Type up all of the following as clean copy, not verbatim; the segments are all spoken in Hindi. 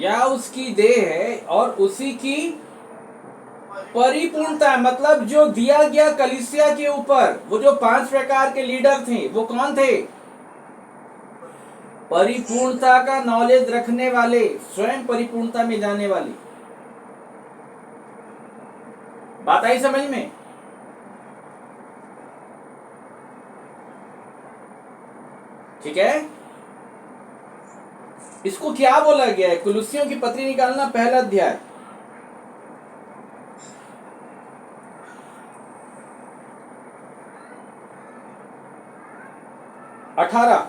या उसकी देह है और उसी की परिपूर्णता है। मतलब जो दिया गया कलीसिया के ऊपर, वो जो 5 प्रकार के लीडर थे वो कौन थे? परिपूर्णता का नॉलेज रखने वाले, स्वयं परिपूर्णता में जाने वाले। बात आई समझ में? ठीक है। इसको क्या बोला गया है? कुलुस्सियों की पत्री निकालना, पहला अध्याय, अठारह।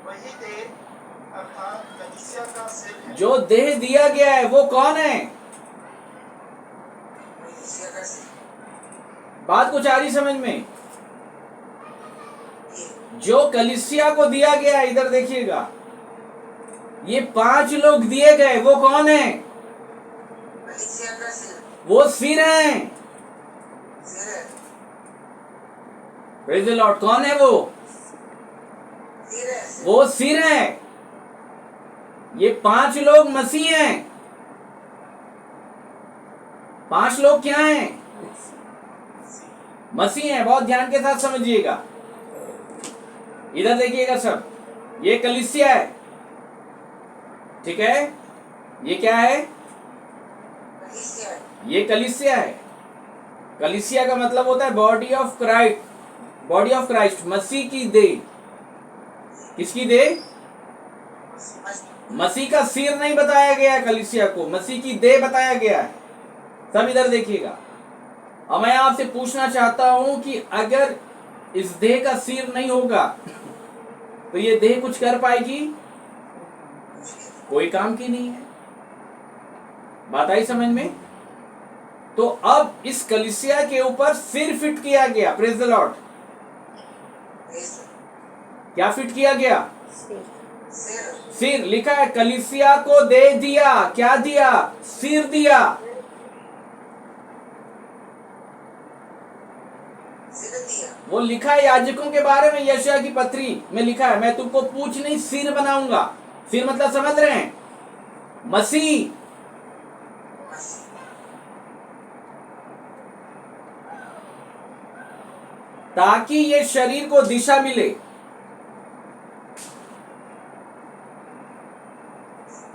वही देह अर्थात कलीसिया का सिर है। जो देह दिया गया है वो कौन है? कलीसिया का सिर। बात कुछ आ रही समझ में? जो कलीसिया को दिया गया है, इधर देखिएगा, ये 5 लोग दिए गए, वो कौन है? कलीसिया का सिर। वो सिर है। सिर है। Praise the Lord. कौन है वो? सिर है। सिर। वो सिर है। ये 5 लोग मसीह हैं। 5 लोग क्या हैं? मसीह हैं। बहुत ध्यान के साथ समझिएगा, इधर देखिएगा सब। ये कलीसिया है, ठीक है? ये क्या है? कलीसिया है। ये कलीसिया है। कलीसिया का मतलब होता है body of Christ. Body of Christ, मसीह की देह। किसकी देह? मसीह का सिर नहीं बताया गया है कलीसिया को, मसीह की देह बताया गया है। सब इधर देखिएगा। अब मैं आपसे पूछना चाहता हूं कि अगर इस देह का सिर नहीं होगा तो ये देह कुछ कर पाएगी? कोई काम की नहीं है। बात आई समझ में? तो अब इस कलीसिया के ऊपर सिर फिट किया गया। Praise the Lord. क्या फिट किया गया? सिर। लिखा है कलीसिया को दे दिया। क्या दिया? सिर दिया। वो लिखा है याजकों के बारे में, यशायाह की पत्री में लिखा है, मैं तुमको पूछ नहीं सिर बनाऊंगा। सिर मतलब समझ रहे हैं? मसीह। ताकि ये शरीर को दिशा मिले।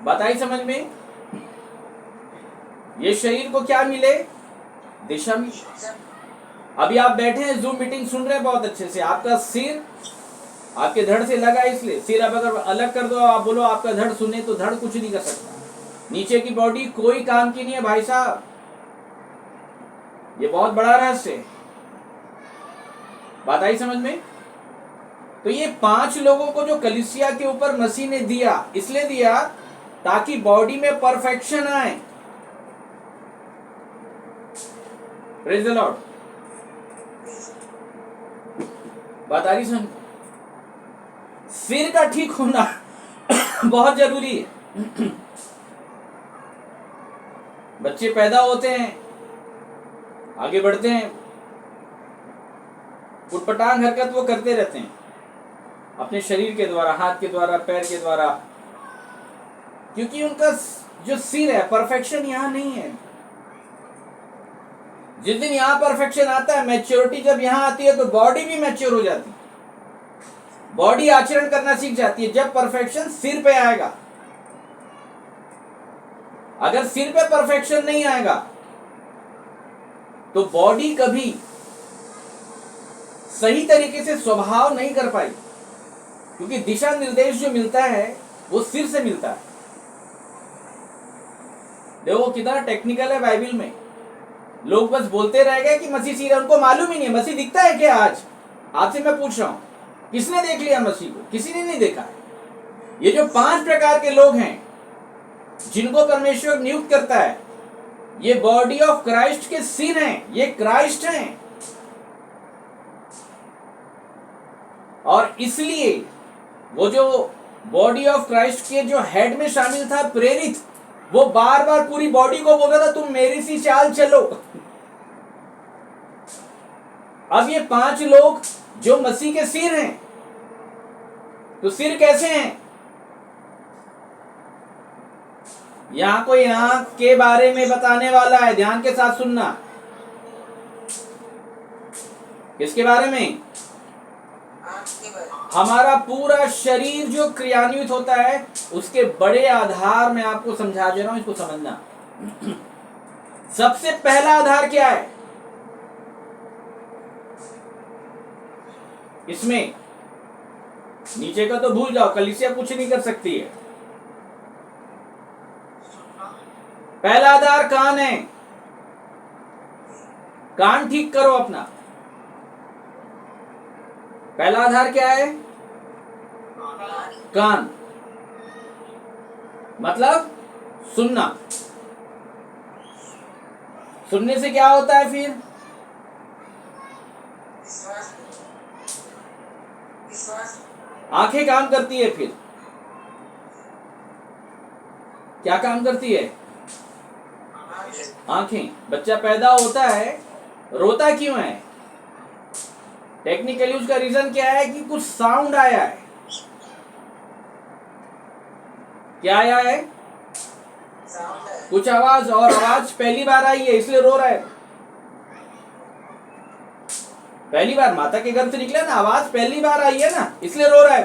बताइए समझ में? ये शरीर को क्या मिले? दिशा मिले। अभी आप बैठे हैं, जूम मीटिंग सुन रहे हैं बहुत अच्छे से। आपका सिर आपके धड़ से लगा, इसलिए सिर अब अगर अलग कर दो, आप बोलो आपका धड़ सुने, तो धड़ कुछ नहीं कर सकता। नीचे की बॉडी कोई काम की नहीं है भाई साहब। ये बहुत बड़ा रहस्य है। बात आई समझ में? तो ये 5 लोगों को जो कलीसिया के ऊपर मसीह ने दिया, इसलिए दिया ताकि बॉडी में परफेक्शन आए। Praise the Lord. बात आ रही समझ? सिर का ठीक होना बहुत जरूरी है। बच्चे पैदा होते हैं, आगे बढ़ते हैं, उटपटांग हरकत वो करते रहते हैं अपने शरीर के द्वारा, हाथ के द्वारा, पैर के द्वारा, क्योंकि उनका जो सिर है, परफेक्शन यहां नहीं है। जिस दिन यहां परफेक्शन आता है, मैच्योरिटी जब यहां आती है, तो बॉडी भी मैच्योर हो जाती है। बॉडी आचरण करना सीख जाती है जब परफेक्शन सिर पे आएगा। अगर सिर पे परफेक्शन नहीं आएगा तो बॉडी कभी सही तरीके से स्वभाव नहीं कर पाई, क्योंकि दिशा निर्देश जो मिलता है वो सिर से मिलता है। देखो कितना टेक्निकल है बाइबल में। लोग बस बोलते रह गए कि मसीह सिर है, उनको मालूम ही नहीं है मसीह दिखता है क्या। आज आपसे मैं पूछ रहा हूं, किसने देख लिया मसीह को? किसी ने नहीं देखा है। ये जो 5 प्रकार के लोग हैं जिनको परमेश्वर नियुक्त करता है, ये बॉडी ऑफ क्राइस्ट के सिर हैं। ये क्राइस्ट हैं, और इसलिए वो जो बॉडी ऑफ क्राइस्ट के जो हेड में शामिल था, प्रेरित, वो बार बार पूरी बॉडी को बोल रहा था तुम मेरी सी चाल चलो। अब ये 5 लोग जो मसीह के सिर हैं, तो सिर कैसे हैं? यहाँ कोई आंख के बारे में बताने वाला है, ध्यान के साथ सुनना। किसके बारे में? हमारा पूरा शरीर जो क्रियान्वित होता है उसके बड़े आधार में आपको समझा दे रहा हूं, इसको समझना। सबसे पहला आधार क्या है इसमें? नीचे का तो भूल जाओ, कलीसिया कुछ नहीं कर सकती है। पहला आधार कान है। कान ठीक करो अपना। पहला आधार क्या है? कान, मतलब सुनना। सुनने से क्या होता है फिर? आंखें काम करती है। फिर क्या काम करती है? आंखें। बच्चा पैदा होता है, रोता क्यों है? टेक्निकली उसका रीजन क्या है कि कुछ साउंड आया है। क्या आया है? कुछ आवाज, और आवाज पहली बार आई है इसलिए रो रहा है। पहली बार माता के गर्भ से निकला ना, आवाज पहली बार आई है ना, इसलिए रो रहा है।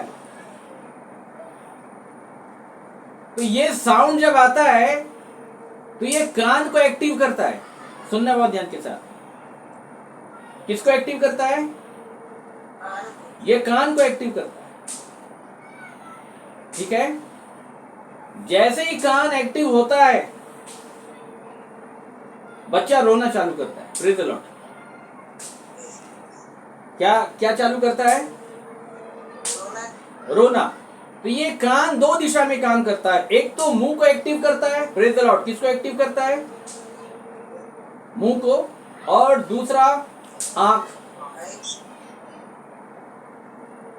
तो ये साउंड जब आता है तो ये कान को एक्टिव करता है। सुनना बहुत ध्यान के साथ। किसको एक्टिव करता है? ये कान को एक्टिव करता है। ठीक है? जैसे ही कान एक्टिव होता है बच्चा रोना चालू करता है। Praise the Lord. क्या क्या चालू करता है? रोना। तो ये कान दो दिशा में काम करता है। एक तो मुंह को एक्टिव करता है। Praise the Lord. किसको एक्टिव करता है? मुंह को। और दूसरा आंख।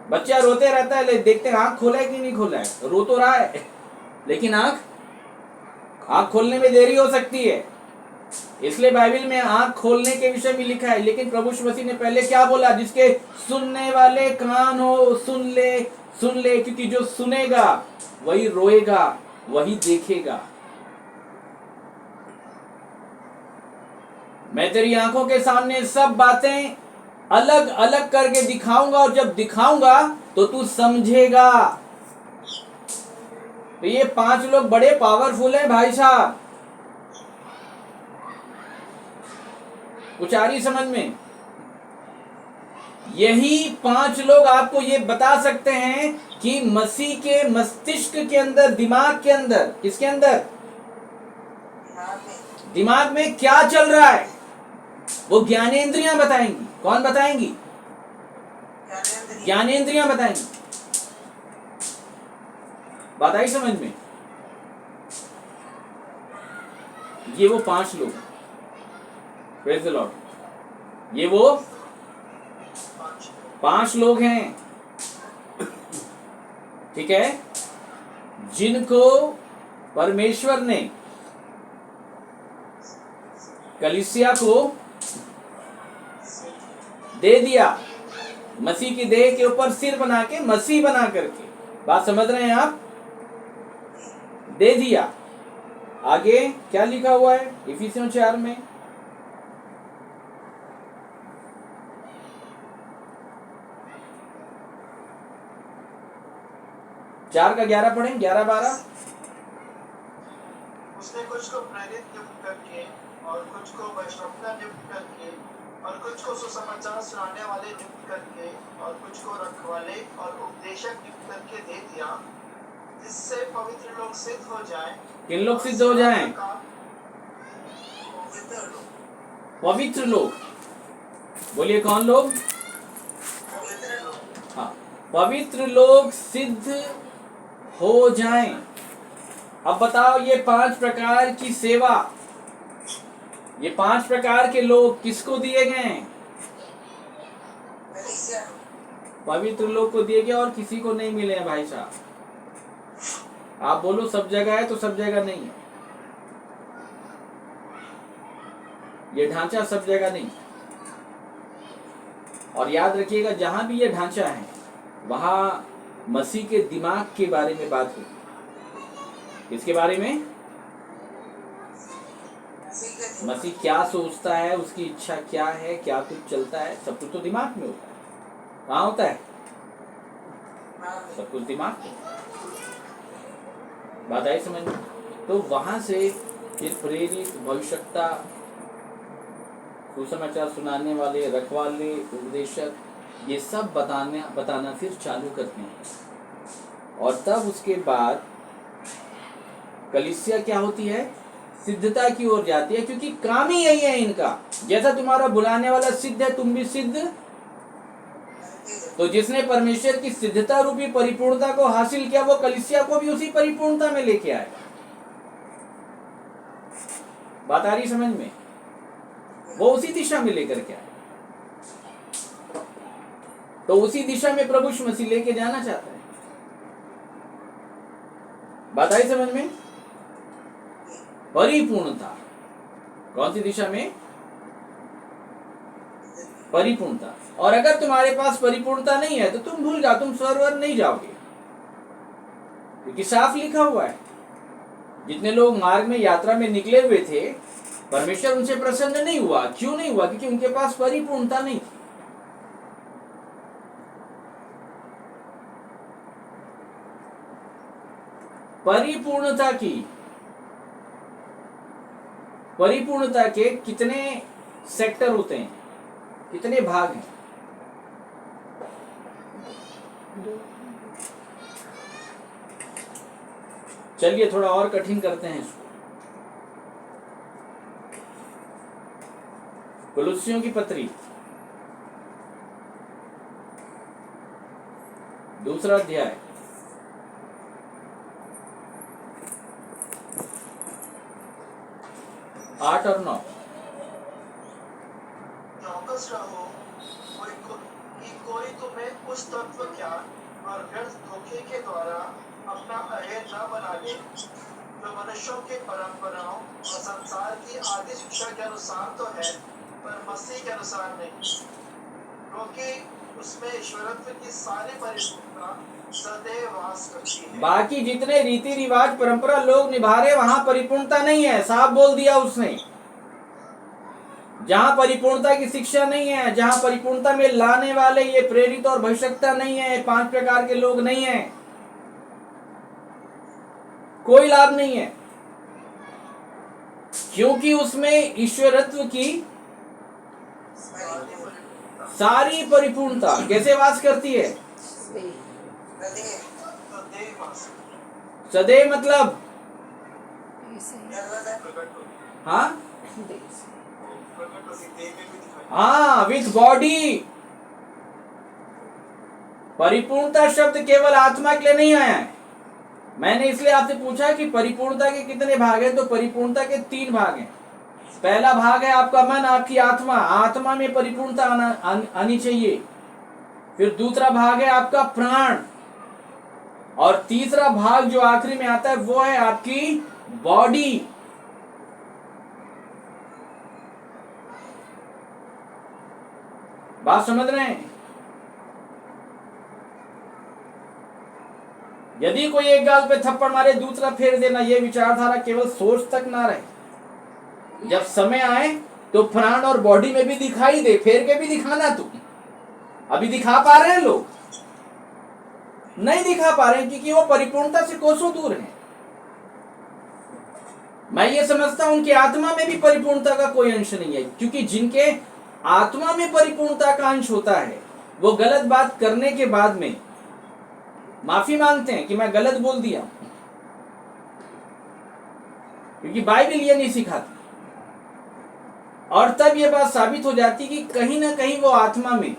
बच्चा रोते रहता है, देखते हैं आंख खोला है कि नहीं खोला है। रो तो रहा है लेकिन आंख खोलने में देरी हो सकती है। इसलिए बाइबल में आंख खोलने के विषय में लिखा है। लेकिन प्रभु यीशु मसीह ने पहले क्या बोला? जिसके सुनने वाले कान हो सुन ले, क्योंकि जो सुनेगा वही रोएगा, वही देखेगा। मैं तेरी आंखों के सामने सब बातें अलग अलग करके दिखाऊंगा, और जब दिखाऊंगा तो तू समझेगा। तो ये 5 लोग बड़े पावरफुल हैं भाई साहब। कुछ आ रही समझ में? यही 5 लोग आपको ये बता सकते हैं कि मसीह के मस्तिष्क के अंदर, दिमाग के अंदर, किसके अंदर? दिमाग में क्या चल रहा है। वो ज्ञानेंद्रियां बताएंगी। कौन बताएंगी? ज्ञानेंद्रियां बताएंगी। बात आई समझ में? ये वो 5 लोग, प्रेज़ द लॉर्ड। ये वो 5 लोग हैं, ठीक है, जिनको परमेश्वर ने कलीसिया को दे दिया। मसीह की देह के ऊपर सिर बना के, मसीह बना करके। बात समझ रहे हैं आप? दे दिया। आगे क्या लिखा हुआ है इफिसियों 4 में? चार का 11 पढ़ें, 11-12। उसने कुछ को प्रेरित नियुक्त करके, और कुछ को वैश्वता नियुक्त करके, और कुछ को सुसमाचार सुनाने वाले नियुक्त करके, और कुछ को रखवाले और उपदेशक नियुक्त करके दे दिया, जिससे पवित्र लोग सिद्ध हो जाएं। किन लोग सिद्ध हो जाएं? पवित्र लोग। बोलिए कौन लोग? हाँ, पवित्र लोग सिद्ध हो जाएं। अब बताओ, ये 5 प्रकार की सेवा, ये 5 प्रकार के लोग किसको दिए गए हैं? पवित्र लोग को दिए गए, और किसी को नहीं मिले हैं भाई साहब। आप बोलो सब जगह है, तो सब जगह नहीं है। ये ढांचा सब जगह नहीं। और याद रखिएगा, जहां भी ये ढांचा है वहां मसीह के दिमाग के बारे में बात होगी। किसके बारे में? मसीह क्या सोचता है, उसकी इच्छा क्या है, क्या कुछ चलता है, सब कुछ तो दिमाग में होता है। कहाँ होता है? सब कुछ दिमाग में। बात आई समझ में? तो वहां से ये प्रेरित, भविष्यवक्ता, सुसमाचार सुनाने वाले, रखवाले, उपदेशक, ये सब बताना फिर चालू करते हैं। और तब उसके बाद कलीसिया क्या होती है? सिद्धता की ओर जाती है, क्योंकि काम ही यही है इनका। जैसा तुम्हारा बुलाने वाला सिद्ध है, तुम भी सिद्ध। तो जिसने परमेश्वर की सिद्धता रूपी परिपूर्णता को हासिल किया, वो कलीसिया को भी उसी परिपूर्णता में लेके आएगा। बात आ रही समझ में? वो उसी दिशा में लेकर के आए। तो उसी दिशा में प्रभु यीशु मसीह लेके जाना चाहता है। बात आई समझ में? परिपूर्णता कौन सी दिशा में? परिपूर्णता। और अगर तुम्हारे पास परिपूर्णता नहीं है तो तुम भूल जाओ, तुम स्वर्ग नहीं जाओगे, क्योंकि साफ लिखा हुआ है। जितने लोग मार्ग में यात्रा में निकले हुए थे, परमेश्वर उनसे प्रसन्न नहीं हुआ। क्यों नहीं हुआ? क्योंकि उनके पास परिपूर्णता नहीं थी। परिपूर्णता के कितने सेक्टर होते हैं, कितने भाग हैं? चलिए थोड़ा और कठिन करते हैं इसको। कुलुस्सियों की पत्री 2 अध्याय 8 और 9। चौकस रहो कि कोई तुम्हें उस तत्व ज्ञान और व्यर्थ धोखे के द्वारा अपना अहेर न बना ले, जो मनुष्यों की परंपराओं और संसार की आदि शिक्षा के अनुसार तो है, पर मसीह के अनुसार नहीं, क्योंकि उसमें ईश्वरत्व की सारी परिपूर्णता सदैव वास करती है। बाकी जितने रीति रिवाज परंपरा लोग निभा रहे, वहां परिपूर्णता नहीं है। साफ बोल दिया उसने। जहां परिपूर्णता की शिक्षा नहीं है, जहां परिपूर्णता में लाने वाले ये प्रेरित और भविष्यवक्ता नहीं है, 5 प्रकार के लोग नहीं है, कोई लाभ नहीं है। क्योंकि उसमें ईश्वरत्व की सारी परिपूर्णता कैसे वास करती है? सदैव मतलब हाँ विथ बॉडी। परिपूर्णता शब्द केवल आत्मा के लिए नहीं आया है। मैंने इसलिए आपसे पूछा कि परिपूर्णता के कितने भाग हैं, तो परिपूर्णता के 3 भाग हैं। पहला भाग है आपका मन, आपकी आत्मा। आत्मा में परिपूर्णता आनी चाहिए। फिर दूसरा भाग है आपका प्राण, और तीसरा भाग जो आखिरी में आता है वो है आपकी बॉडी। बात समझ रहे हैं? यदि कोई एक गाल पे थप्पड़ मारे दूसरा फेर देना, यह विचारधारा केवल सोच तक ना रहे। जब समय आए तो प्राण और बॉडी में भी दिखाई दे, फेर के भी दिखाना। तुम अभी दिखा पा रहे हैं? लोग नहीं दिखा पा रहे हैं, क्योंकि वो परिपूर्णता से कोसों दूर है। मैं ये समझता हूं कि आत्मा में भी परिपूर्णता का कोई अंश नहीं है, क्योंकि जिनके आत्मा में परिपूर्णता का अंश होता है, वो गलत बात करने के बाद में माफी मांगते हैं कि मैं गलत बोल दिया, क्योंकि बाइबल ये नहीं सिखाती। और तब ये बात साबित हो जाती कि कहीं ना कहीं वो आत्मा में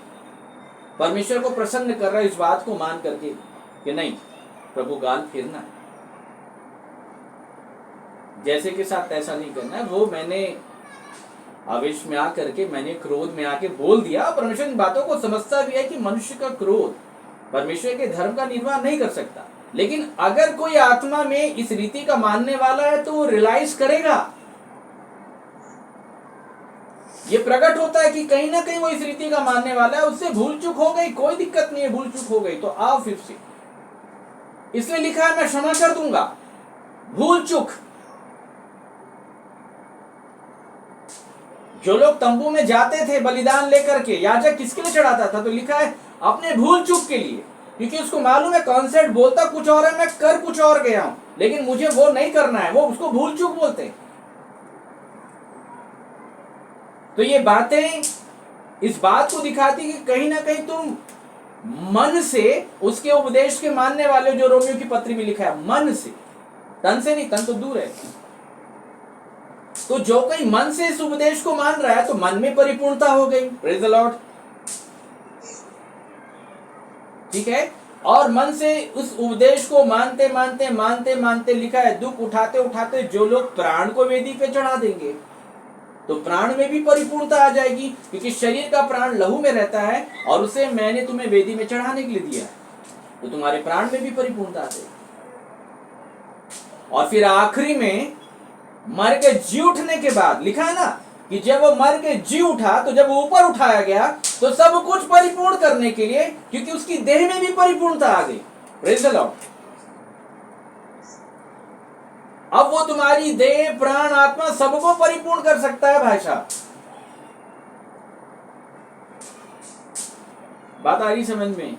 परमेश्वर को प्रसन्न कर रहा है, इस बात को मान करके कि नहीं, प्रभु गाल फेरना है, जैसे के साथ ऐसा नहीं करना है। वो मैंने आवेश में आकर के, मैंने क्रोध में आके बोल दिया। परमेश्वर इन बातों को समझता भी है कि मनुष्य का क्रोध परमेश्वर के धर्म का निर्वाह नहीं कर सकता। लेकिन अगर कोई आत्मा में इस रीति का मानने वाला है तो वो रियलाइज करेगा, ये प्रकट होता है कि कहीं ना कहीं वो इस रीति का मानने वाला है। उससे भूल चूक हो गई, कोई दिक्कत नहीं है, भूल चूक हो गई तो आओ फिर से। इसलिए लिखा है मैं क्षमा कर दूंगा। भूल चूक जो लोग तंबू में जाते थे बलिदान लेकर के, याजक किसके लिए चढ़ाता था? तो लिखा है अपने भूल चूक के लिए, क्योंकि उसको मालूम है कॉन्सेप्ट बोलता कुछ और है, मैं कर कुछ और गया हूं, लेकिन मुझे वो नहीं करना है, वो उसको भूल चूक बोलते हैं। तो ये बातें इस बात को दिखाती कि कहीं ना कहीं तुम मन से उसके उपदेश के मानने वाले, जो रोमियो की पत्री में लिखा है, मन से, तन से नहीं, तन तो दूर है। तो जो कोई मन से इस उपदेश को मान रहा है तो मन में परिपूर्णता हो गई, प्रेज द लॉर्ड, ठीक है। और मन से उस उपदेश को मानते मानते मानते मानते, लिखा है दुख उठाते उठाते जो लोग प्राण को वेदी पे चढ़ा देंगे, तो प्राण में भी परिपूर्णता आ जाएगी, क्योंकि शरीर का प्राण लहू में रहता है और उसे मैंने तुम्हें वेदी में चढ़ाने के लिए दिया है, तो तुम्हारे प्राण में भी परिपूर्णता आ जाएगी। और फिर आखिरी में मर के जी उठने के बाद लिखा है ना कि जब वो मर के जी उठा, तो जब ऊपर उठाया गया तो सब कुछ परिपूर्ण करने के लिए, क्योंकि उसकी देह में भी परिपूर्णता आ गई, प्रेज द लॉर्ड। अब वो तुम्हारी देह प्राण आत्मा सबको परिपूर्ण कर सकता है भाई साहब। बात आ रही समझ में?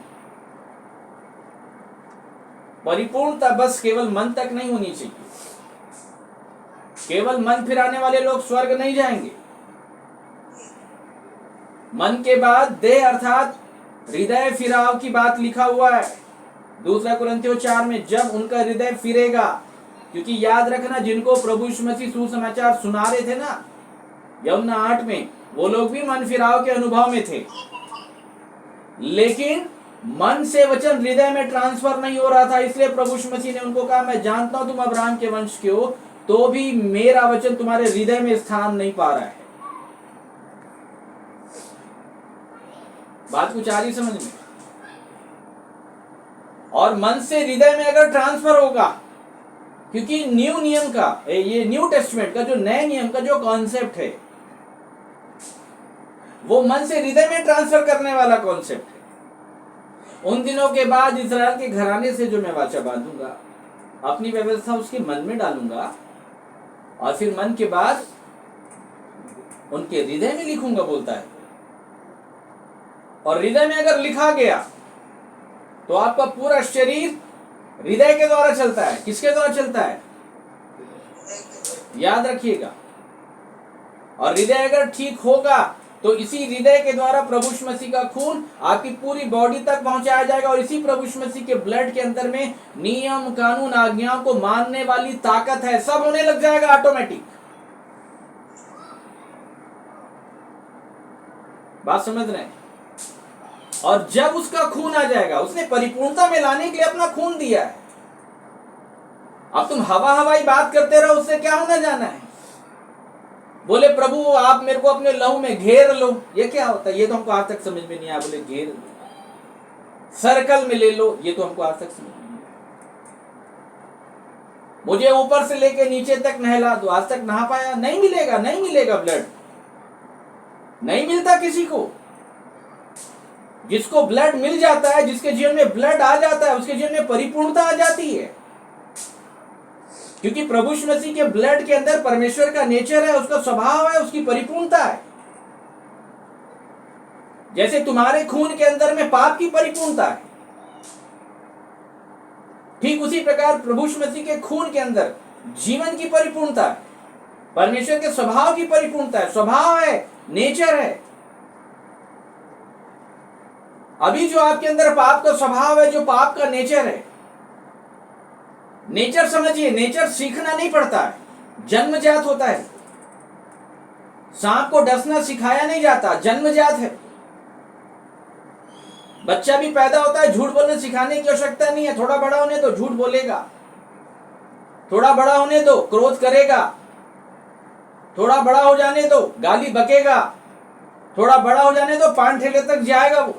परिपूर्णता बस केवल मन तक नहीं होनी चाहिए। केवल मन फिराने वाले लोग स्वर्ग नहीं जाएंगे। मन के बाद देह अर्थात हृदय फिराव की बात लिखा हुआ है 2 कुरिन्थियों 4 में, जब उनका हृदय फिरेगा। क्योंकि याद रखना, जिनको प्रभु यीशु मसीह सुसमाचार सुना रहे थे ना यूहन्ना 8 में, वो लोग भी मन फिराव के अनुभव में थे, लेकिन मन से वचन हृदय में ट्रांसफर नहीं हो रहा था। इसलिए प्रभु यीशु मसीह ने उनको कहा, मैं जानता हूं तुम अब्राहम के वंश के हो, तो भी मेरा वचन तुम्हारे हृदय में स्थान नहीं पा रहा है। बात कुछ आ रही समझ में? और मन से हृदय में अगर ट्रांसफर होगा, क्योंकि न्यू नियम का, ये न्यू टेस्टमेंट का जो नए नियम का जो कॉन्सेप्ट है, वो मन से हृदय में ट्रांसफर करने वाला कॉन्सेप्ट है। उन दिनों के बाद इस्राएल के घराने से जो मैं वाचा बांधूंगा, अपनी व्यवस्था उसके मन में डालूंगा, और फिर मन के बाद उनके हृदय में लिखूंगा, बोलता है। और हृदय में अगर लिखा गया तो आपका पूरा शरीर हृदय के द्वारा चलता है। किसके द्वारा चलता है? याद रखिएगा। और हृदय अगर ठीक होगा तो इसी हृदय के द्वारा प्रभु यीशु मसीह का खून आपकी पूरी बॉडी तक पहुंचाया जाएगा, और इसी प्रभु यीशु मसीह के ब्लड के अंदर में नियम कानून आज्ञाओं को मानने वाली ताकत है। सब होने लग जाएगा ऑटोमेटिक। बात समझ रहे हैं? और जब उसका खून आ जाएगा, उसने परिपूर्णता में लाने के लिए अपना खून दिया है। अब तुम हवा हवाई बात करते रहो, उससे क्या होना जाना है? बोले प्रभु आप मेरे को अपने लहू में घेर लो, ये क्या होता है? ये तो हमको आज तक समझ में नहीं आया। बोले घेर लो, सर्कल में ले लो, ये तो हमको आज तक समझ में नहीं आया। मुझे ऊपर से लेके नीचे तक नहला दो, आज तक नहा पाया? नहीं मिलेगा, नहीं मिलेगा। ब्लड नहीं मिलता किसी को। जिसको ब्लड मिल जाता है, जिसके जीवन में ब्लड आ जाता है, उसके जीवन में परिपूर्णता आ जाती है, क्योंकि प्रभु यीशु मसीह के ब्लड के अंदर परमेश्वर का नेचर है, उसका स्वभाव है, उसकी परिपूर्णता है। जैसे तुम्हारे खून के अंदर में पाप की परिपूर्णता है, ठीक उसी प्रकार प्रभु यीशु मसीह के खून के अंदर जीवन की परिपूर्णता है, परमेश्वर के स्वभाव की परिपूर्णता है। स्वभाव है, नेचर है। अभी जो आपके अंदर पाप का स्वभाव है, जो पाप का नेचर है, नेचर समझिए, नेचर सीखना नहीं पड़ता है, जन्मजात होता है। सांप को डसना सिखाया नहीं जाता, जन्मजात है। बच्चा भी पैदा होता है, झूठ बोलना सिखाने की आवश्यकता नहीं है। थोड़ा बड़ा होने दो, झूठ बोलेगा। थोड़ा बड़ा होने दो, क्रोध करेगा। थोड़ा बड़ा हो जाने दो, गाली बकेगा। थोड़ा बड़ा हो जाने दो, पान ठेले तक जाएगा वो।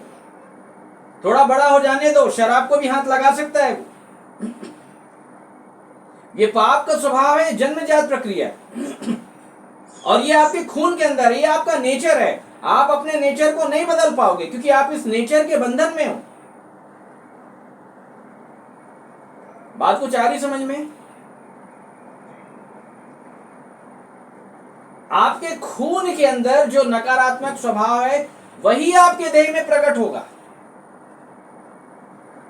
थोड़ा बड़ा हो जाने दो, शराब को भी हाथ लगा सकता है वो। ये पाप का स्वभाव है, जन्मजात प्रक्रिया। और ये आपके खून के अंदर है, ये आपका नेचर है। आप अपने नेचर को नहीं बदल पाओगे, क्योंकि आप इस नेचर के बंधन में हो। बात कुछ आ रही समझ में? आपके खून के अंदर जो नकारात्मक स्वभाव है वही आपके देह में प्रकट होगा।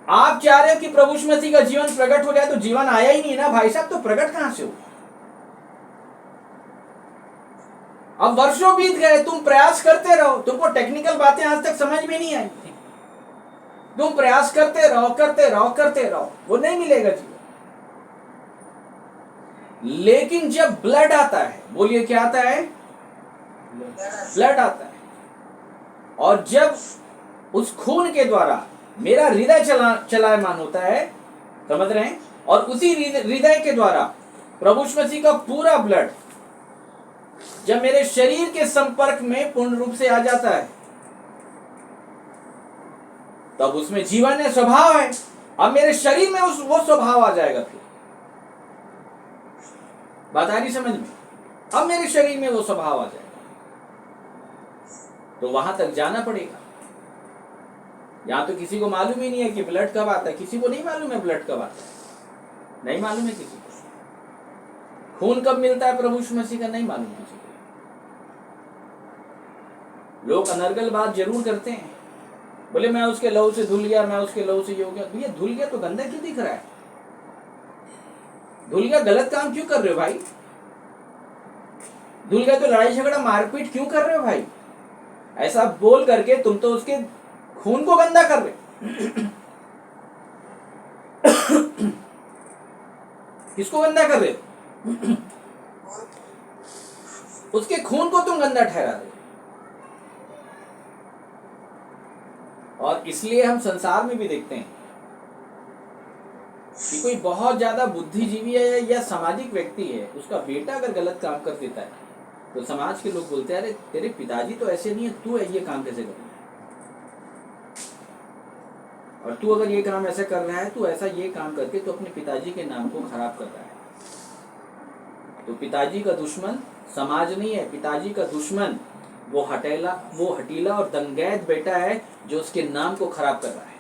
आप चाह रहे हो कि प्रभु यीशु मसीह का जीवन प्रकट हो जाए, तो जीवन आया ही नहीं ना भाई साहब, तो प्रकट कहां से हो? अब वर्षों बीत गए, तुम प्रयास करते रहो, तुमको टेक्निकल बातें आज तक समझ में नहीं आई, तुम प्रयास करते रहो करते रहो करते रहो, वो नहीं मिलेगा जीवन। लेकिन जब ब्लड आता है, बोलिए क्या आता है? ब्लड आता है, और जब उस खून के द्वारा मेरा हृदय चलायमान होता है, समझ रहे हैं, और उसी हृदय के द्वारा प्रभु यीशु मसीह का पूरा ब्लड जब मेरे शरीर के संपर्क में पूर्ण रूप से आ जाता है, तब उसमें जीवन है, स्वभाव है। अब मेरे शरीर में वो स्वभाव आ जाएगा। फिर बात आ रही समझ में? अब मेरे शरीर में वो स्वभाव आ जाएगा, तो वहां तक जाना पड़ेगा। यहां तो किसी को मालूम ही नहीं है कि ब्लड कब आता है, किसी को नहीं मालूम है ब्लड कब आता है, नहीं मालूम है किसी को। खून कब मिलता है प्रभु यीशु मसीह का, नहीं मालूम किसी को। लोग अनर्गल बात जरूर करते हैं, बोले मैं उसके लहू से धुल गया, मैं उसके लहू से ये हो गया। भैया धुल गया तो गंदा क्यों दिख रहा है? धुल गया गलत काम क्यों कर रहे हो भाई? धुल गया तो लड़ाई झगड़ा मारपीट क्यों कर रहे हो भाई? ऐसा बोल करके तुम तो उसके खून को गंदा कर रहे। किसको गंदा कर रहे? उसके खून को तुम गंदा ठहरा रहे। और इसलिए हम संसार में भी देखते हैं कि कोई बहुत ज्यादा बुद्धिजीवी है या सामाजिक व्यक्ति है, उसका बेटा अगर गलत काम कर देता है तो समाज के लोग बोलते हैं अरे तेरे पिताजी तो ऐसे नहीं है, तू ये काम कैसे कर रहा है, और तू अगर ये काम ऐसा कर रहा है, तू ऐसा ये काम करके तो अपने पिताजी के नाम को खराब कर रहा है। तो पिताजी का दुश्मन समाज नहीं है, पिताजी का दुश्मन वो हटीला और दंगैत बेटा है जो उसके नाम को खराब कर रहा है।